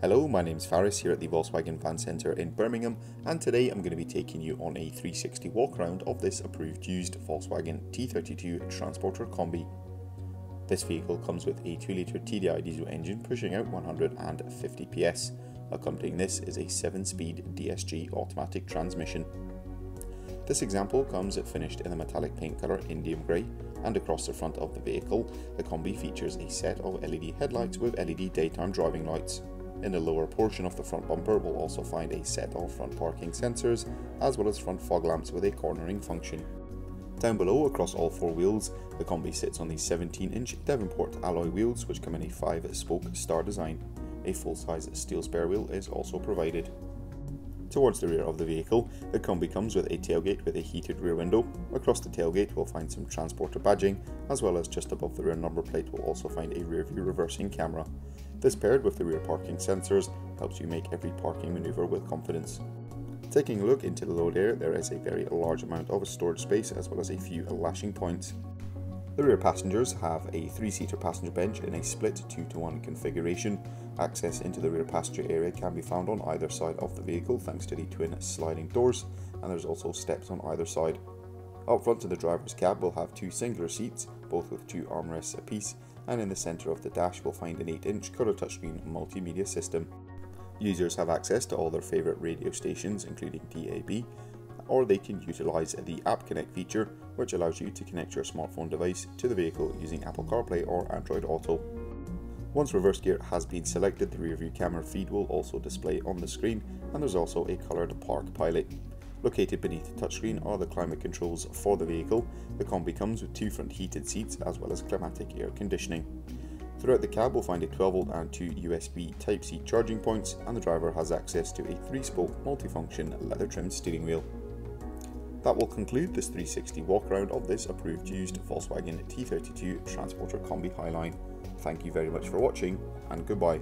Hello, my name's Faris here at the Volkswagen Van Centre in Birmingham, and today I'm going to be taking you on a 360 walk around of this approved used Volkswagen T32 Transporter Kombi. This vehicle comes with a 2-litre TDI diesel engine pushing out 150 PS. Accompanying this is a 7-speed DSG automatic transmission. This example comes finished in the metallic paint colour Indium Grey, and across the front of the vehicle, the Kombi features a set of LED headlights with LED daytime driving lights. In the lower portion of the front bumper we'll also find a set of front parking sensors, as well as front fog lamps with a cornering function. Down below, across all 4 wheels, the Kombi sits on the 17-inch Devonport alloy wheels which come in a 5-spoke star design. A full-size steel spare wheel is also provided. Towards the rear of the vehicle, the Kombi comes with a tailgate with a heated rear window. Across the tailgate we'll find some transporter badging, as well as just above the rear number plate we'll also find a rear view reversing camera. This, paired with the rear parking sensors, helps you make every parking manoeuvre with confidence. Taking a look into the load area, there is a very large amount of storage space as well as a few lashing points. The rear passengers have a 3-seater passenger bench in a split 2-to-1 configuration. Access into the rear passenger area can be found on either side of the vehicle thanks to the twin sliding doors, and there's also steps on either side. Up front in the driver's cab we'll have 2 singular seats, both with 2 armrests apiece, and in the centre of the dash we'll find an 8-inch colour touchscreen multimedia system. Users have access to all their favourite radio stations including DAB, or they can utilise the App Connect feature, which allows you to connect your smartphone device to the vehicle using Apple CarPlay or Android Auto. Once reverse gear has been selected, the rear view camera feed will also display on the screen, and there's also a coloured park pilot. Located beneath the touchscreen are the climate controls for the vehicle. The Kombi comes with 2 front heated seats as well as climatic air conditioning. Throughout the cab we'll find a 12V and 2 USB Type-C charging points, and the driver has access to a 3-spoke multifunction leather trimmed steering wheel. That will conclude this 360 walk around of this approved used Volkswagen T32 Transporter Kombi Highline. Thank you very much for watching, and goodbye.